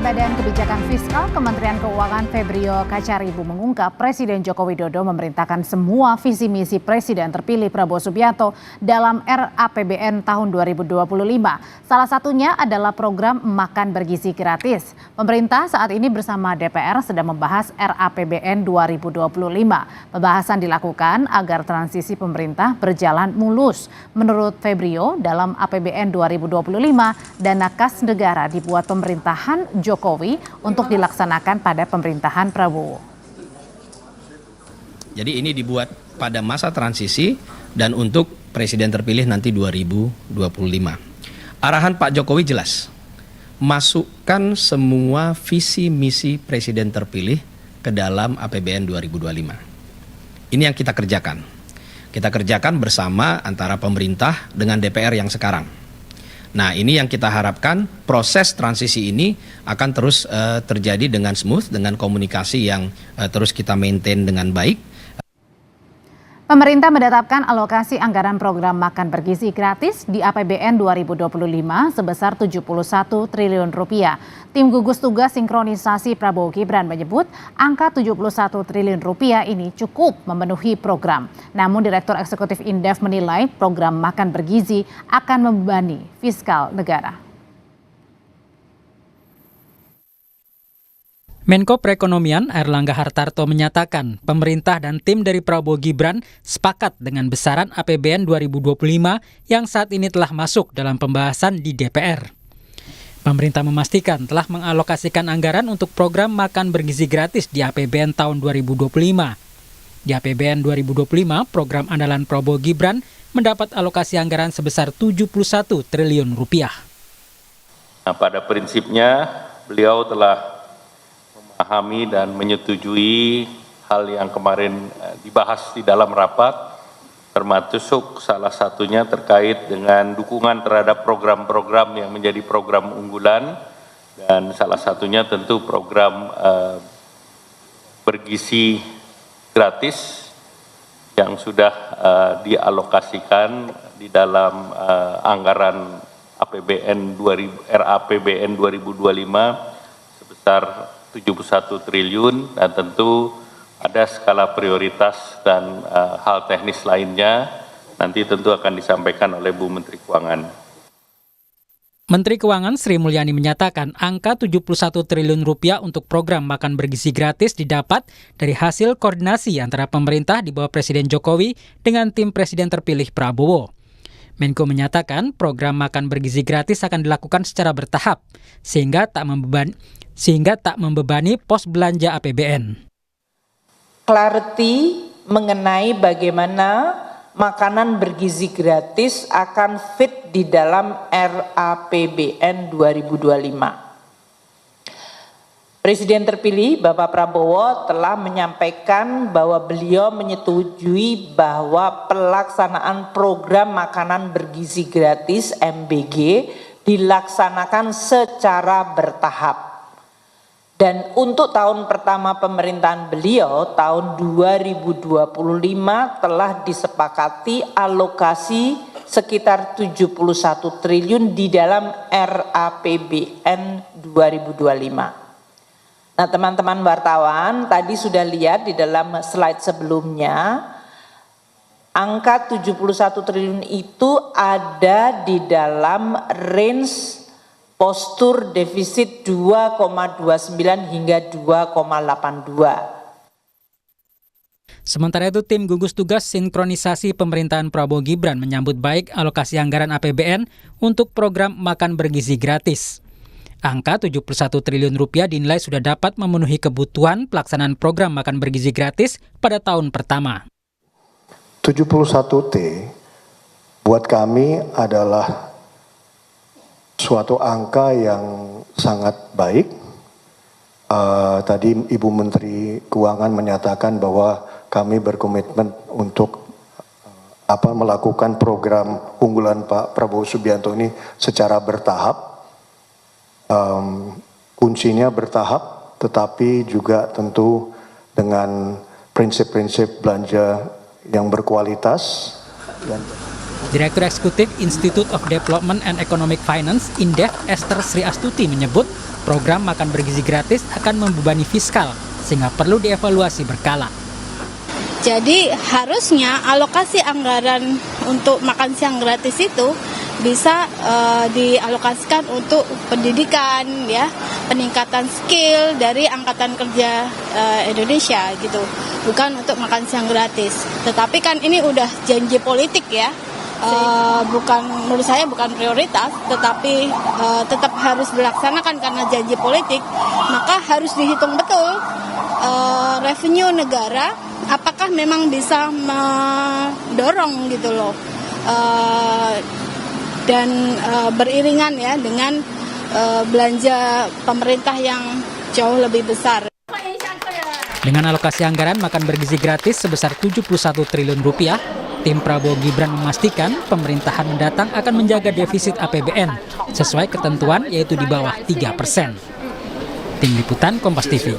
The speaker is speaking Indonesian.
Badan Kebijakan Fiskal Kementerian Keuangan Febrio Kacaribu mengungkap Presiden Joko Widodo memerintahkan semua visi misi Presiden terpilih Prabowo Subianto dalam RAPBN tahun 2025. Salah satunya adalah program makan bergizi gratis. Pemerintah saat ini bersama DPR sedang membahas RAPBN 2025. Pembahasan dilakukan agar transisi pemerintah berjalan mulus. Menurut Febrio, dalam APBN 2025, dana kas negara dibuat pemerintahan Jokowi untuk dilaksanakan pada pemerintahan Prabowo. Jadi ini dibuat pada masa transisi dan untuk presiden terpilih nanti 2025. Arahan Pak Jokowi jelas, masukkan semua visi misi presiden terpilih ke dalam APBN 2025. Ini yang kita kerjakan. Kita kerjakan bersama antara pemerintah dengan DPR yang sekarang. Nah, ini yang kita harapkan, proses transisi ini akan terus terjadi dengan smooth, dengan komunikasi yang terus kita maintain dengan baik. Pemerintah menetapkan alokasi anggaran program makan bergizi gratis di APBN 2025 sebesar 71 triliun rupiah. Tim gugus tugas sinkronisasi Prabowo Gibran menyebut angka 71 triliun rupiah ini cukup memenuhi program. Namun Direktur Eksekutif Indef menilai program makan bergizi akan membebani fiskal negara. Menko Perekonomian Airlangga Hartarto menyatakan pemerintah dan tim dari Prabowo Gibran sepakat dengan besaran APBN 2025 yang saat ini telah masuk dalam pembahasan di DPR. Pemerintah memastikan telah mengalokasikan anggaran untuk program makan bergizi gratis di APBN tahun 2025. Di APBN 2025, program andalan Prabowo Gibran mendapat alokasi anggaran sebesar 71 triliun rupiah. Nah, pada prinsipnya beliau telah memahami dan menyetujui hal yang kemarin dibahas di dalam rapat, termasuk salah satunya terkait dengan dukungan terhadap program-program yang menjadi program unggulan, dan salah satunya tentu program bergizi gratis yang sudah dialokasikan di dalam anggaran RAPBN 2025 sebesar 71 triliun, dan tentu ada skala prioritas dan hal teknis lainnya nanti tentu akan disampaikan oleh Bu Menteri Keuangan. Menteri Keuangan Sri Mulyani menyatakan angka 71 triliun rupiah untuk program makan bergizi gratis didapat dari hasil koordinasi antara pemerintah di bawah Presiden Jokowi dengan tim Presiden terpilih Prabowo. Menko menyatakan program makan bergizi gratis akan dilakukan secara bertahap sehingga tak membebani pos belanja APBN. Clarity mengenai bagaimana makanan bergizi gratis akan fit di dalam RAPBN 2025. Presiden terpilih Bapak Prabowo telah menyampaikan bahwa beliau menyetujui bahwa pelaksanaan program makanan bergizi gratis MBG dilaksanakan secara bertahap. Dan untuk tahun pertama pemerintahan beliau, tahun 2025 telah disepakati alokasi sekitar 71 triliun di dalam RAPBN 2025. Nah, teman-teman wartawan tadi sudah lihat di dalam slide sebelumnya, angka 71 triliun itu ada di dalam range postur defisit 2,29 hingga 2,82. Sementara itu, tim gugus tugas sinkronisasi pemerintahan Prabowo Gibran menyambut baik alokasi anggaran APBN untuk program makan bergizi gratis. Angka 71 triliun rupiah dinilai sudah dapat memenuhi kebutuhan pelaksanaan program makan bergizi gratis pada tahun pertama. 71T buat kami adalah suatu angka yang sangat baik. Tadi Ibu Menteri Keuangan menyatakan bahwa kami berkomitmen untuk melakukan program unggulan Pak Prabowo Subianto ini secara bertahap. Kuncinya bertahap, tetapi juga tentu dengan prinsip-prinsip belanja yang berkualitas. Direktur Eksekutif Institute of Development and Economic Finance, Indef, Esther Sri Astuti menyebut program makan bergizi gratis akan membebani fiskal, sehingga perlu dievaluasi berkala. Jadi harusnya alokasi anggaran untuk makan siang gratis itu bisa dialokasikan untuk pendidikan, ya, peningkatan skill dari angkatan kerja Indonesia gitu, bukan untuk makan siang gratis. Tetapi kan ini udah janji politik ya, bukan, menurut saya bukan prioritas, tetapi tetap harus dilaksanakan karena janji politik, maka harus dihitung betul revenue negara, apakah memang bisa mendorong gitu loh. Dan beriringan ya dengan belanja pemerintah yang jauh lebih besar. Dengan alokasi anggaran makan bergizi gratis sebesar 71 triliun rupiah, tim Prabowo Gibran memastikan pemerintahan mendatang akan menjaga defisit APBN sesuai ketentuan, yaitu di bawah 3%. Tim Liputan Kompas TV.